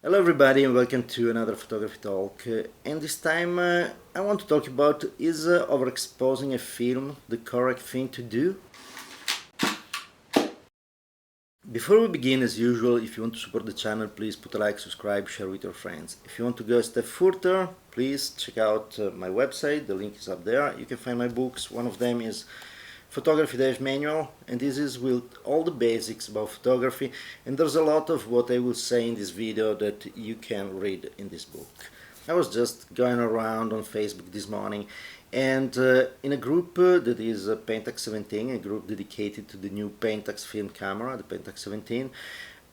Hello everybody and welcome to another photography talk. And this time I want to talk about, is overexposing a film the correct thing to do? Before we begin, as usual, if you want to support the channel, please put a like, subscribe, share with your friends. If you want to go a step further, please check out my website, the link is up there. You can find my books. One of them is Photography Manual, and this is with all the basics about photography, and there's a lot of what I will say in this video that you can read in this book. I was just going around on Facebook this morning, and in a group that is Pentax 17, a group dedicated to the new Pentax film camera, the Pentax 17,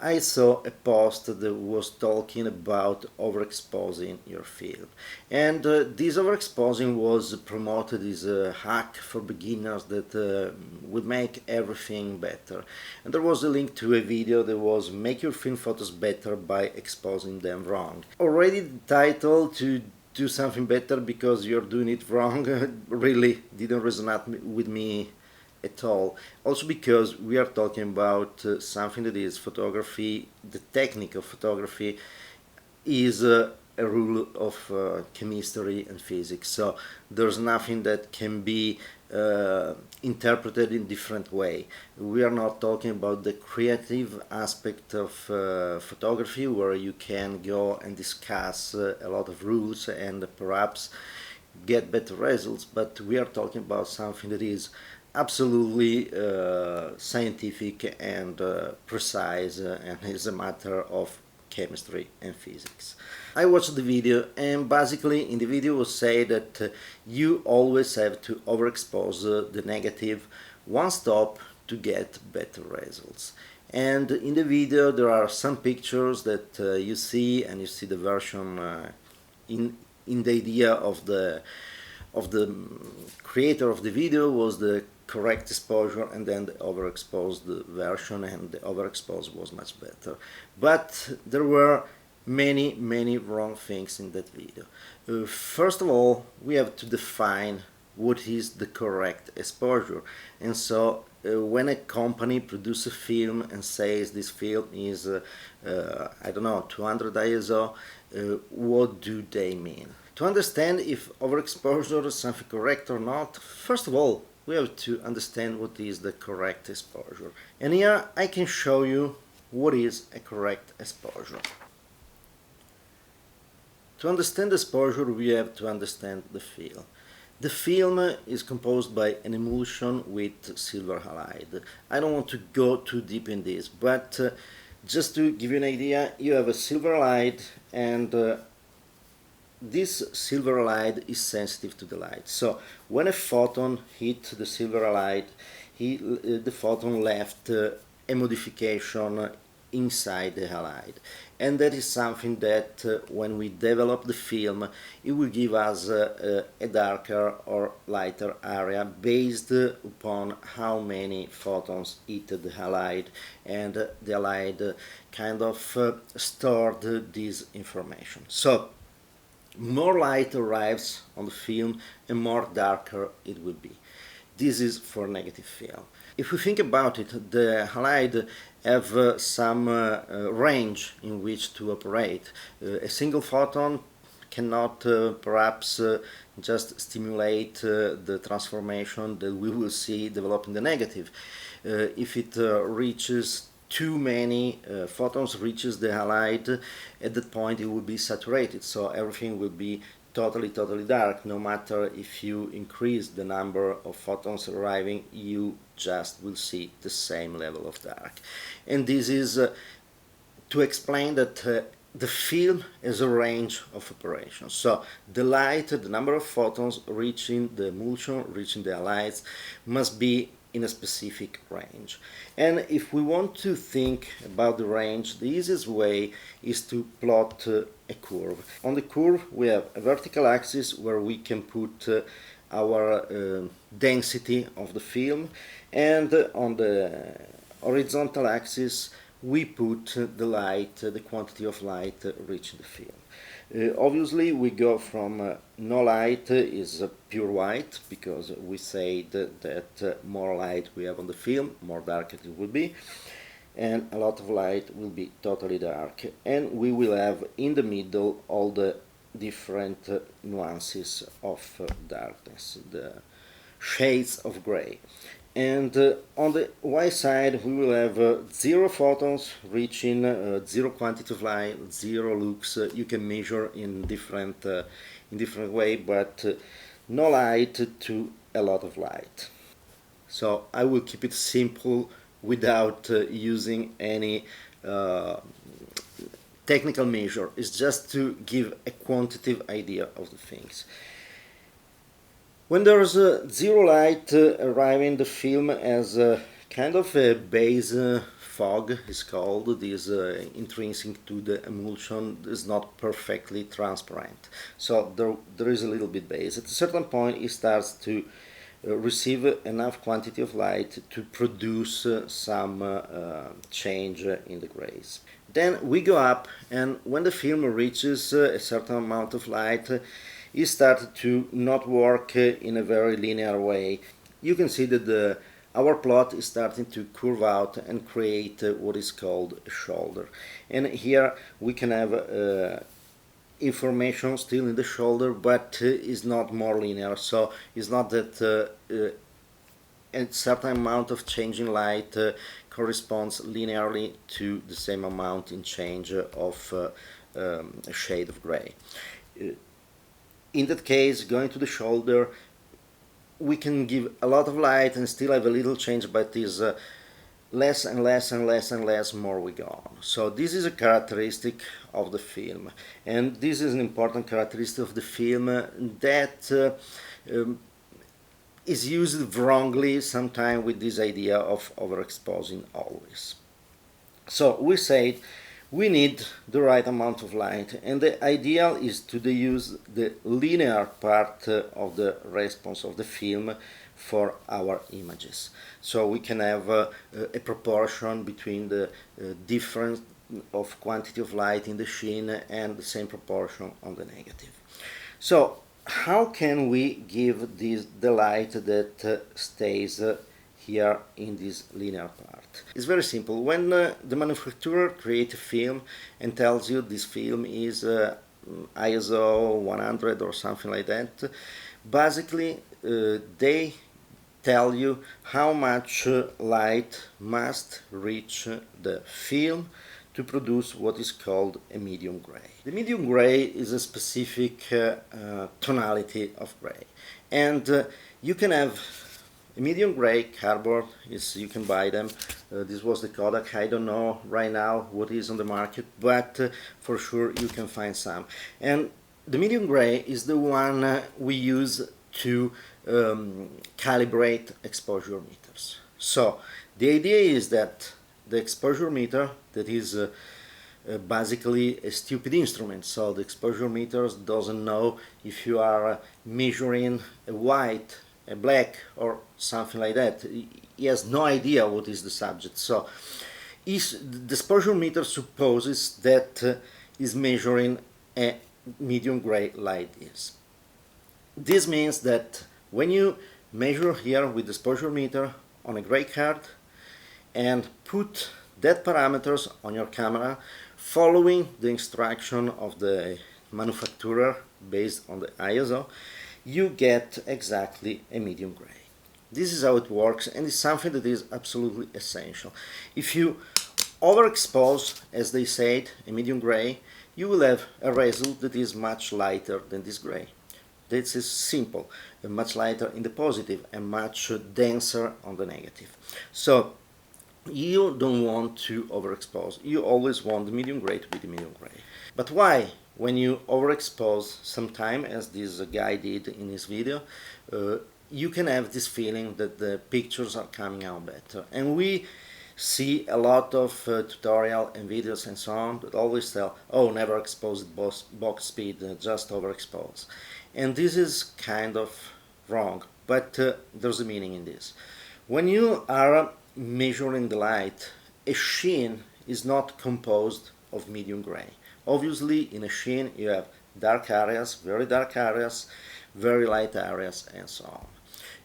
I saw a post that was talking about overexposing your film. And this overexposing was promoted as a hack for beginners that would make everything better. And there was a link to a video that was make your film photos better by exposing them wrong. Already the title to do something better because you're doing it wrong really didn't resonate with me at all. Also because we are talking about something that is photography, the technique of photography is a rule of chemistry and physics, so there's nothing that can be interpreted in different way. We are not talking about the creative aspect of photography where you can go and discuss a lot of rules and perhaps get better results, but we are talking about something that is absolutely scientific and precise, and is a matter of chemistry and physics. I watched the video, and basically in the video was said that you always have to overexpose the negative one stop to get better results. And in the video there are some pictures that you see, and you see the version in the idea of the creator of the video was the correct exposure, and then the overexposed version, and the overexposed was much better. But there were many wrong things in that video. First of all, we have to define what is the correct exposure. And so when a company produces a film and says this film is I don't know, 200 ISO, what do they mean? To understand if overexposure is something correct or not, first of all, we have to understand what is the correct exposure. And here I can show you what is a correct exposure. To understand exposure, we have to understand the film. The film is composed by an emulsion with silver halide. I don't want to go too deep in this, but just to give you an idea, you have a silver halide, and this silver halide is sensitive to the light. So when a photon hit the silver halide, the photon left a modification inside the halide. And that is something that when we develop the film, it will give us a darker or lighter area based upon how many photons hit the halide, and the halide kind of stored this information. So more light arrives on the film and more darker it will be. This is for negative film. If we think about it, the halide have some range in which to operate. A single photon cannot perhaps just stimulate the transformation that we will see develop in the negative. If it reaches too many photons reaches the halide, at that point it will be saturated, so everything will be totally dark. No matter if you increase the number of photons arriving, you just will see the same level of dark. And this is to explain that the film has a range of operations. So the light, the number of photons reaching the emulsion, reaching the halides, must be in a specific range. And if we want to think about the range, the easiest way is to plot a curve. On the curve we have a vertical axis where we can put our density of the film, and on the horizontal axis we put the light, the quantity of light reaching the film. Obviously we go from no light is pure white, because we say that more light we have on the film, more dark it will be. and a lot of light will be totally dark, and we will have in the middle all the different nuances of darkness, the shades of gray. And on the Y side we will have zero photons reaching zero quantity of light, zero lux. You can measure in different way, but no light to a lot of light. So I will keep it simple without using any technical measure. It's just to give a quantitative idea of the things. When there's zero light arriving, the film as a kind of a base fog is called. This intrinsic to the emulsion is not perfectly transparent. So there is a little bit base. At a certain point it starts to receive enough quantity of light to produce some change in the grays. Then we go up, and when the film reaches a certain amount of light, it started to not work in a very linear way. You can see that our plot is starting to curve out and create what is called a shoulder. And here we can have information still in the shoulder, but is not more linear. So it's not that a certain amount of change in light corresponds linearly to the same amount in change of a shade of gray. In that case, going to the shoulder, we can give a lot of light and still have a little change, but is less and less and less and less more we go on. So this is a characteristic of the film, and this is an important characteristic of the film that is used wrongly sometimes with this idea of overexposing always. So we said we need the right amount of light, and the ideal is to use the linear part of the response of the film for our images. So we can have a proportion between the difference of quantity of light in the sheen and the same proportion on the negative. So how can we give the light that stays here in this linear part? It's very simple. When the manufacturer creates a film and tells you this film is ISO 100 or something like that, basically they tell you how much light must reach the film to produce what is called a medium gray. The medium gray is a specific tonality of gray, and you can have a medium gray cardboard. You can buy them. This was the Kodak. I don't know right now what is on the market, but for sure you can find some. And the medium gray is the one we use to calibrate exposure meters. So the idea is that the exposure meter, that is basically a stupid instrument. So the exposure meter doesn't know if you are measuring a white, a black, or something like that. He has no idea what is the subject. So the exposure meter supposes that is measuring a medium gray light is. This means that when you measure here with the exposure meter on a gray card and put that parameters on your camera, following the instruction of the manufacturer based on the ISO, you get exactly a medium gray. This is how it works, and it's something that is absolutely essential. If you overexpose, as they said, a medium gray, you will have a result that is much lighter than this gray. This is simple, much lighter in the positive and much denser on the negative. So you don't want to overexpose. You always want the medium gray to be the medium gray. But why? When you overexpose sometime, as this guy did in his video, you can have this feeling that the pictures are coming out better. And we see a lot of tutorial and videos and so on that always tell, oh, never expose at box speed, just overexpose. And this is kind of wrong, but there's a meaning in this. When you are measuring the light, a sheen is not composed of medium gray. Obviously, in a sheen you have dark areas, very light areas, and so on.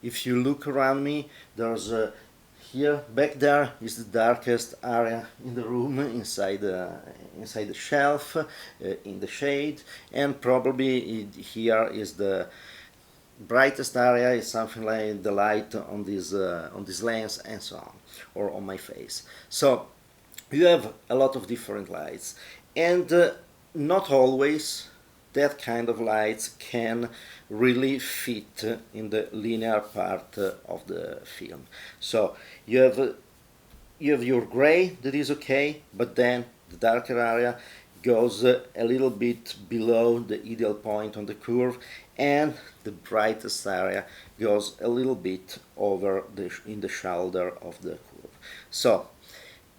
If you look around me, there's here. Back there is the darkest area in the room, inside the shelf, in the shade, and probably here is the brightest area, is something like the light on this lens and so on, or on my face. So you have a lot of different lights, and not always that kind of lights can really fit in the linear part of the film. So you have your gray that is okay, but then the darker area goes a little bit below the ideal point on the curve, and the brightest area goes a little bit over in the shoulder of the curve. So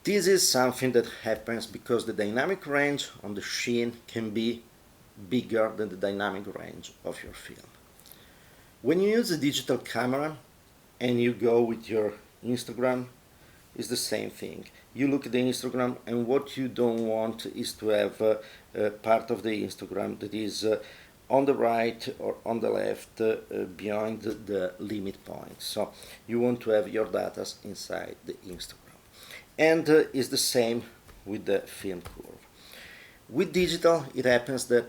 this is something that happens because the dynamic range on the sheen can be bigger than the dynamic range of your film. When you use a digital camera and you go with your Instagram, it's the same thing. You look at the Instagram, and what you don't want is to have part of the Instagram that is on the right or on the left beyond the limit point. So you want to have your data inside the Instagram. And it's the same with the film curve. With digital, it happens that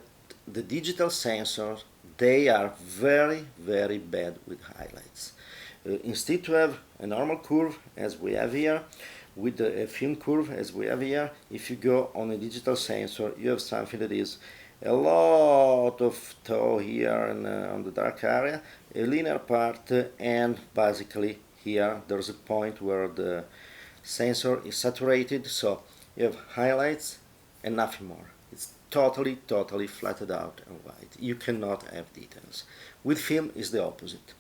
the digital sensors, they are very, very bad with highlights. Instead to have a normal curve as we have here, with a film curve as we have here, if you go on a digital sensor, you have something that is a lot of toe here and on the dark area, a linear part, and basically here there's a point where the sensor is saturated, so you have highlights and nothing more. It's totally flattened out and white. You cannot have details. With film is the opposite.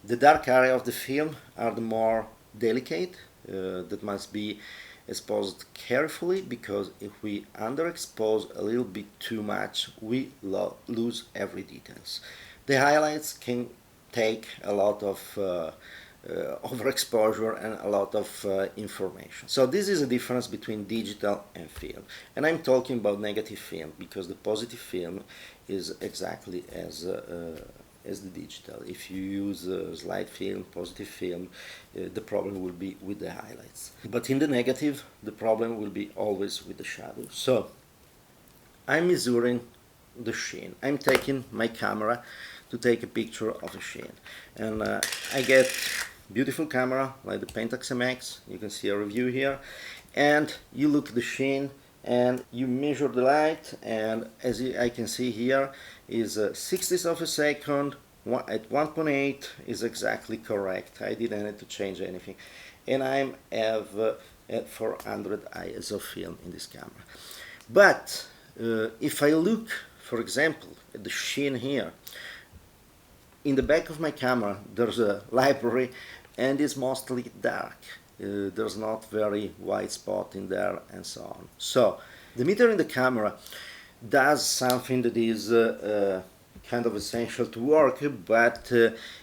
The dark area of the film are the more delicate, that must be exposed carefully, because if we underexpose a little bit too much, we lose every details. The highlights can take a lot of overexposure and a lot of information. So this is a difference between digital and film. And I'm talking about negative film because the positive film is exactly as the digital. If you use slide film, positive film, the problem will be with the highlights. But in the negative, the problem will be always with the shadow. So I'm measuring the sheen. I'm taking my camera to take a picture of a sheen. And I get beautiful camera like the Pentax MX. You can see a review here. And you look at the sheen and you measure the light, and as I can see here is 60th of a second at 1.8 is exactly correct. I didn't have to change anything, and I have 400 ISO film in this camera. But if I look, for example, at the sheen here, in the back of my camera there's a library and it's mostly dark. There's not very white spot in there and so on. So the meter in the camera does something that is kind of essential to work, but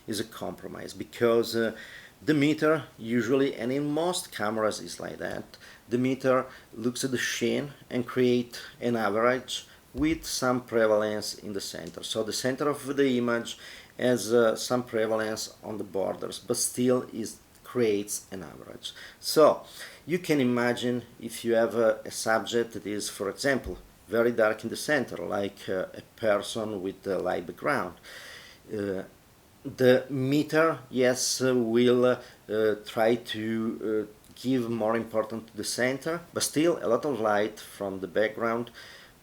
is a compromise, because the meter usually, and in most cameras is like that, the meter looks at the sheen and create an average with some prevalence in the center. So the center of the image has some prevalence on the borders, but still creates an average. So you can imagine if you have a subject that is, for example, very dark in the center, like a person with a light background, the meter, yes, will try to give more importance to the center, but still a lot of light from the background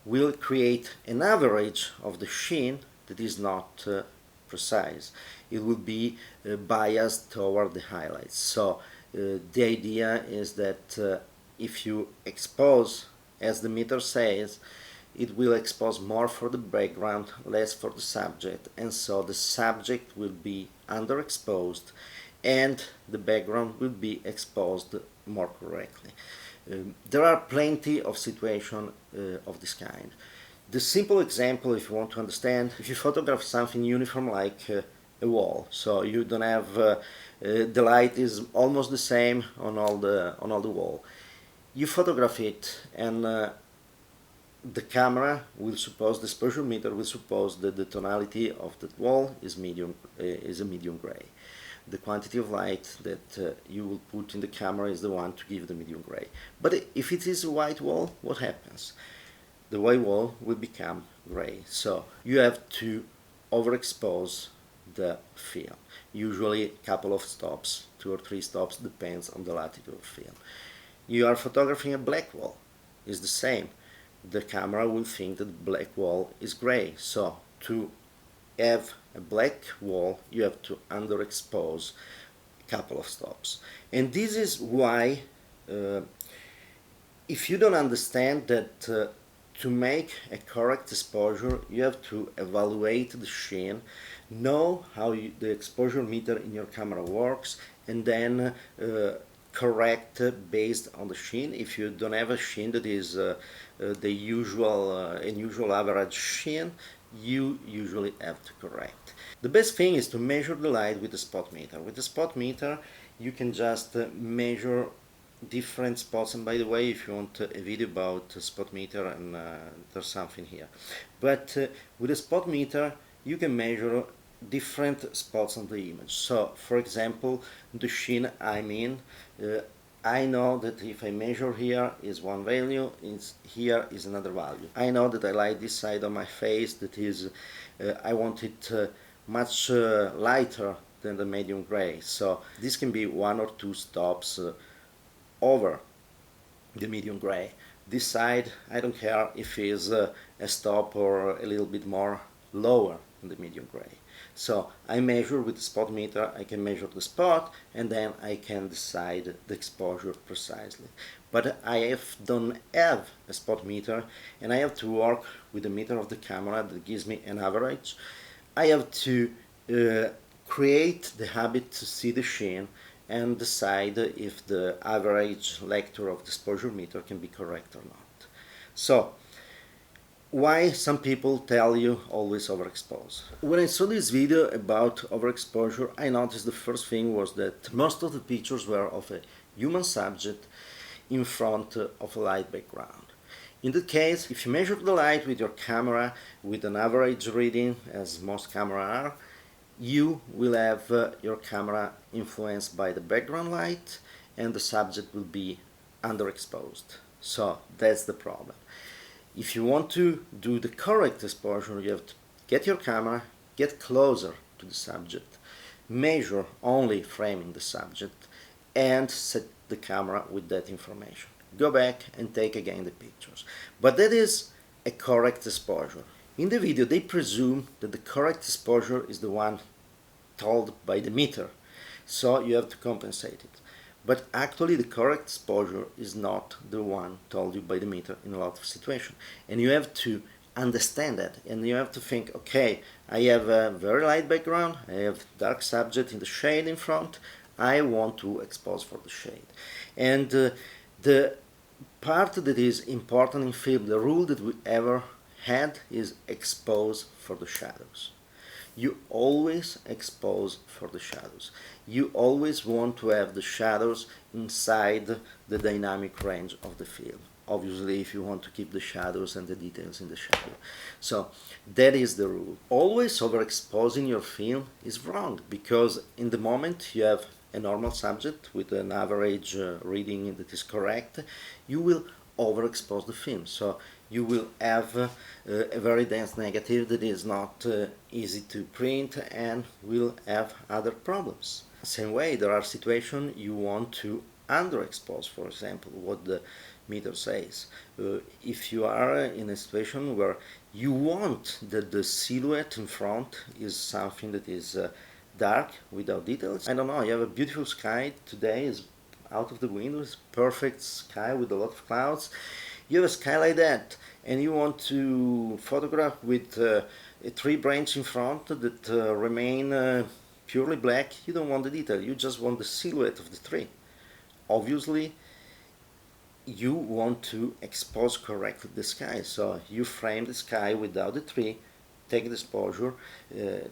will create an average of the sheen that is not precise. It will be biased toward the highlights. So the idea is that if you expose, as the meter says, it will expose more for the background, less for the subject, and so the subject will be underexposed and the background will be exposed more correctly. There are plenty of situations of this kind. The simple example, if you want to understand, if you photograph something uniform like a wall, so you don't have the light is almost the same on all the wall. You photograph it, and the camera will suppose, the exposure meter will suppose that the tonality of the wall is a medium gray. the quantity of light that you will put in the camera is the one to give the medium gray. But if it is a white wall, what happens? The white wall will become gray. So you have to overexpose the film. Usually a couple of stops, 2 or 3 stops, depends on the latitude of film. You are photographing a black wall, it's the same. The camera will think that the black wall is gray. So to have a black wall, you have to underexpose a couple of stops. And this is why, if you don't understand that to make a correct exposure, you have to evaluate the sheen, know how the exposure meter in your camera works, and then correct based on the sheen. If you don't have a sheen that is the usual average sheen, you usually have to correct. The best thing is to measure the light with the spot meter. With the spot meter, you can just measure different spots. And by the way, if you want a video about spot meter, and there's something here. But with a spot meter, you can measure different spots on the image. So, for example, the sheen I'm in, I know that if I measure here is one value, here is another value. I know that I like this side of my face, that is, I want it much lighter than the medium gray. So this can be 1 or 2 stops over the medium gray. This side, I don't care if it's a stop or a little bit more lower than the medium gray. So I measure with the spot meter, I can measure the spot, and then I can decide the exposure precisely. But I don't have a spot meter, and I have to work with the meter of the camera that gives me an average. I have to create the habit to see the sheen and decide if the average lecture of the exposure meter can be correct or not. So, why some people tell you always overexpose? When I saw this video about overexposure, I noticed the first thing was that most of the pictures were of a human subject in front of a light background. In that case, if you measure the light with your camera with an average reading, as most cameras are, you will have your camera influenced by the background light, and the subject will be underexposed. So that's the problem. If you want to do the correct exposure, you have to get your camera, get closer to the subject, measure only framing the subject, and set the camera with that information. Go back and take again the pictures. But that is a correct exposure. In the video, they presume that the correct exposure is the one told by the meter, so you have to compensate it. But actually the correct exposure is not the one told you by the meter in a lot of situations. And you have to understand that, and you have to think, okay, I have a very light background, I have dark subject in the shade in front, I want to expose for the shade. And the part that is important in film, the rule that we ever had, is expose for the shadows. You always expose for the shadows. You always want to have the shadows inside the dynamic range of the film. Obviously, if you want to keep the shadows and the details in the shadow. So that is the rule. Always overexposing your film is wrong, because in the moment you have a normal subject with an average reading that is correct, you will overexpose the film. So you will have a very dense negative that is not easy to print and will have other problems. Same way, there are situations you want to underexpose, for example, what the meter says. If you are in a situation where you want that the silhouette in front is something that is dark without details, I don't know, you have a beautiful sky today, is out of the window, it's perfect sky with a lot of clouds. You have a sky like that, and you want to photograph with a tree branch in front that remain purely black. You don't want the detail, you just want the silhouette of the tree. Obviously, you want to expose correctly the sky, so you frame the sky without the tree, take the exposure,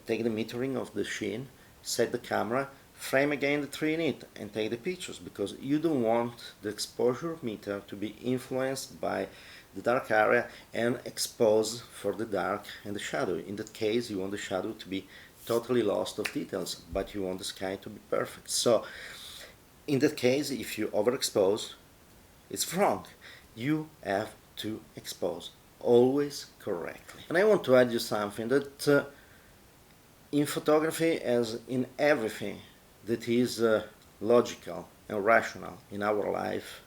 take the metering of the sheen, set the camera, frame again the tree in it, and take the pictures, because you don't want the exposure meter to be influenced by the dark area and expose for the dark and the shadow. In that case, you want the shadow to be totally lost of details, but you want the sky to be perfect. So in that case, if you overexpose, it's wrong. You have to expose always correctly. And I want to add you something that in photography, as in everything that is logical and rational in our life,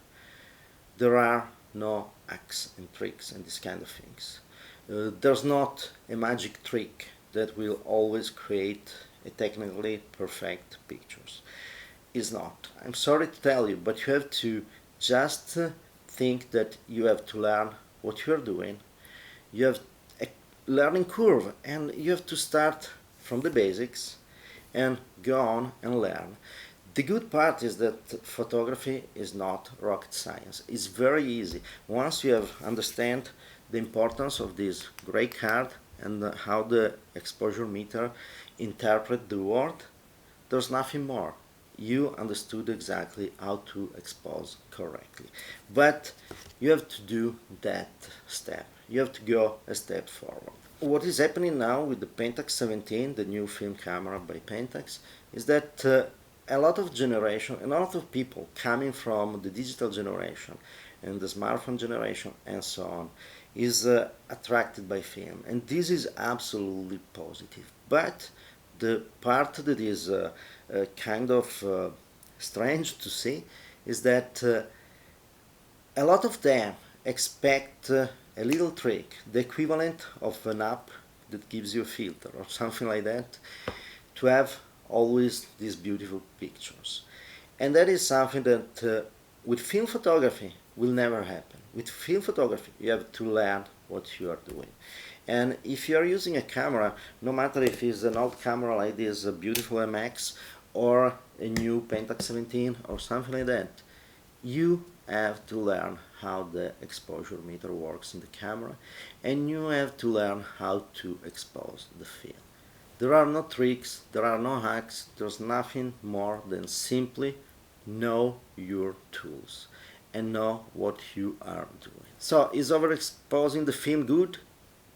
there are no hacks and tricks and these kind of things. There's not a magic trick that will always create a technically perfect pictures. It's not. I'm sorry to tell you, but you have to just think that you have to learn what you're doing. You have a learning curve and you have to start from the basics and go on and learn. The good part is that photography is not rocket science. It's very easy. Once you have understand the importance of this gray card and how the exposure meter interpret the world, there's nothing more. You understood exactly how to expose correctly. But you have to do that step. You have to go a step forward. What is happening now with the Pentax 17, the new film camera by Pentax, is that a lot of people coming from the digital generation and the smartphone generation and so on is attracted by film, and this is absolutely positive. But the part that is kind of strange to see is that a lot of them expect a little trick, the equivalent of an app that gives you a filter or something like that, to have always these beautiful pictures. And that is something that with film photography will never happen. With film photography you have to learn what you are doing. And if you are using a camera, no matter if it's an old camera like this, a beautiful MX, or a new Pentax 17 or something like that, you have to learn how the exposure meter works in the camera, and you have to learn how to expose the film. There are no tricks, there are no hacks, there's nothing more than simply know your tools and know what you are doing. So, is overexposing the film good?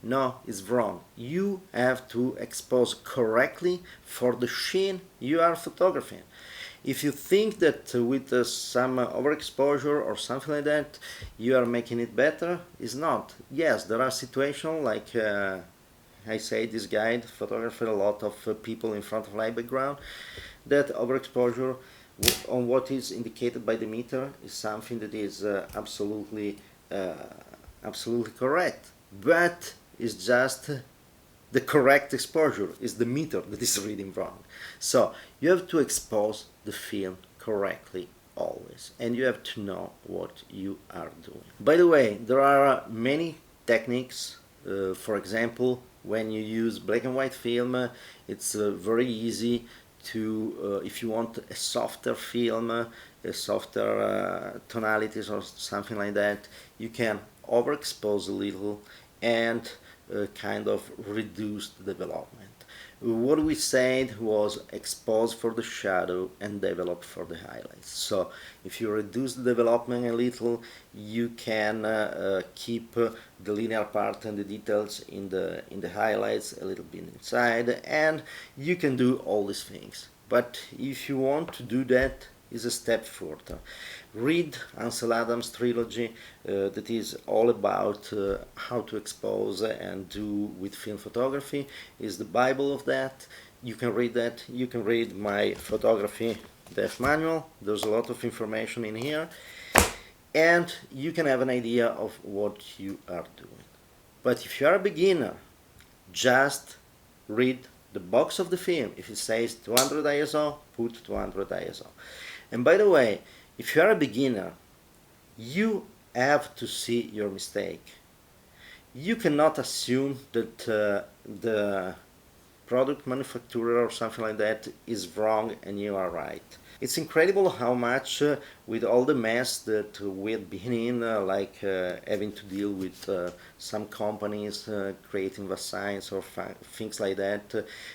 No, it's wrong. You have to expose correctly for the scene you are photographing. If you think that with some overexposure or something like that you are making it better, it's not. Yes, there are situations like I say this guide photographed a lot of people in front of light background, that overexposure on what is indicated by the meter is something that is absolutely correct, but it's just the correct exposure is the meter that is reading wrong. So you have to expose the film correctly always, and you have to know what you are doing. By the way, there are many techniques. For example, when you use black and white film, it's very easy to, if you want a softer film, a softer tonalities or something like that, you can overexpose a little and kind of reduce the development. What we said was expose for the shadow and develop for the highlights. So if you reduce the development a little, you can keep the linear part and the details in the highlights a little bit inside, and you can do all these things. But if you want to do that, is a step further. Read Ansel Adams' trilogy that is all about how to expose and do with film photography. Is the Bible of that. You can read that. You can read my photography dev manual. There's a lot of information in here, and you can have an idea of what you are doing. But if you are a beginner, just read the box of the film. If it says 200 ISO, put 200 ISO. And by the way, if you are a beginner, you have to see your mistake. You cannot assume that the product manufacturer or something like that is wrong and you are right. It's incredible how much with all the mess that we've been in, like having to deal with some companies creating the signs or things like that,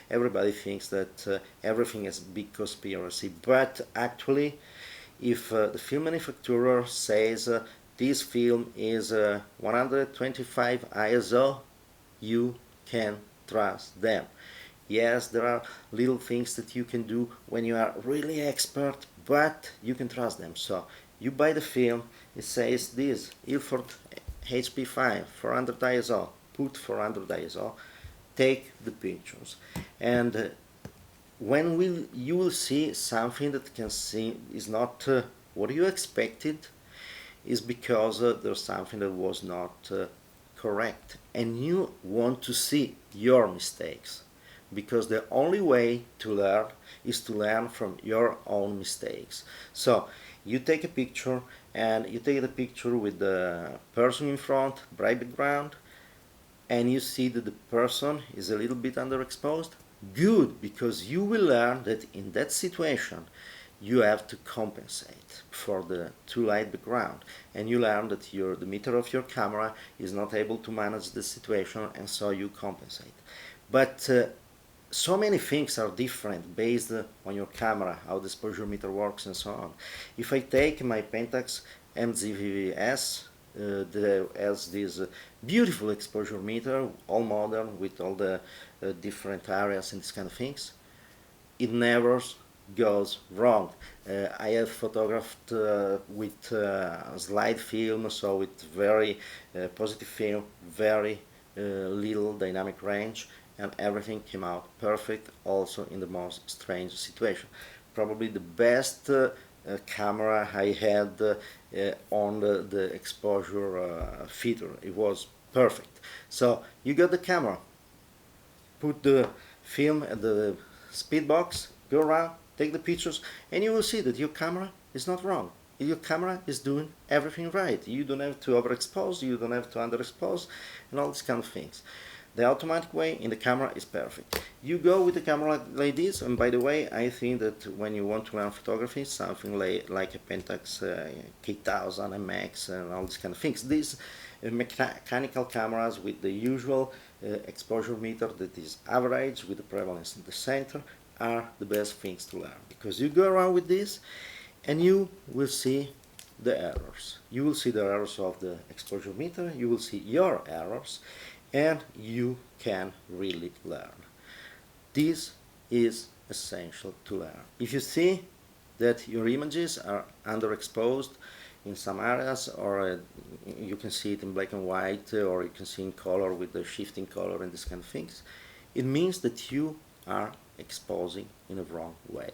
everybody thinks that everything is a big conspiracy. But actually, if the film manufacturer says this film is 125 ISO, you can trust them. Yes, there are little things that you can do when you are really expert, but you can trust them. So you buy the film, it says this, Ilford HP5, 400 ISO, put 400 ISO, take the pictures. And when you will see something that can seem is not what you expected, is because there's something that was not correct, and you want to see your mistakes, because the only way to learn is to learn from your own mistakes. So you take a picture, and you take the picture with the person in front, bright background, and you see that the person is a little bit underexposed. Good, because you will learn that in that situation you have to compensate for the too light background, and you learn that the meter of your camera is not able to manage the situation, and so you compensate. But so many things are different based on your camera, how the exposure meter works and so on. If I take my Pentax MZVS, that has this beautiful exposure meter, all modern, with all the different areas and these kind of things, it never goes wrong. I have photographed with slide film, so with very positive film, very little dynamic range, and everything came out perfect, also in the most strange situation. Probably the best camera I had on the exposure feature. It was perfect. So you got the camera, put the film at the speed box, go around, take the pictures, and you will see that your camera is not wrong. Your camera is doing everything right. You don't have to overexpose, you don't have to underexpose, and all these kind of things. The automatic way in the camera is perfect. You go with the camera like this, and by the way, I think that when you want to learn photography, something like a Pentax K1000 MX and all these kind of things, these mechanical cameras with the usual exposure meter that is average with the prevalence in the center are the best things to learn, because you go around with this and you will see the errors. You will see the errors of the exposure meter, you will see your errors, and you can really learn. This is essential to learn. If you see that your images are underexposed in some areas, or you can see it in black and white, or you can see in color with the shifting color and these kind of things, it means that you are exposing in a wrong way.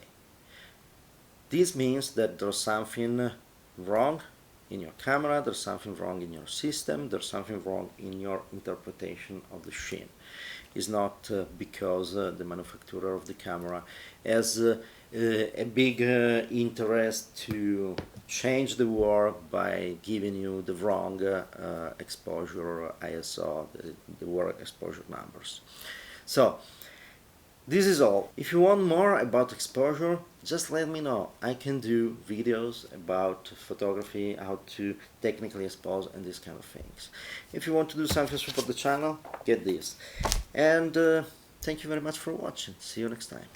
This means that there's something wrong in your camera, there's something wrong in your system, there's something wrong in your interpretation of the scene. It's not because the manufacturer of the camera has a big interest to change the work by giving you the wrong exposure ISO, the work exposure numbers. So this is all. If you want more about exposure, just let me know. I can do videos about photography, how to technically expose and these kind of things. If you want to do something to support the channel, get this. And thank you very much for watching. See you next time.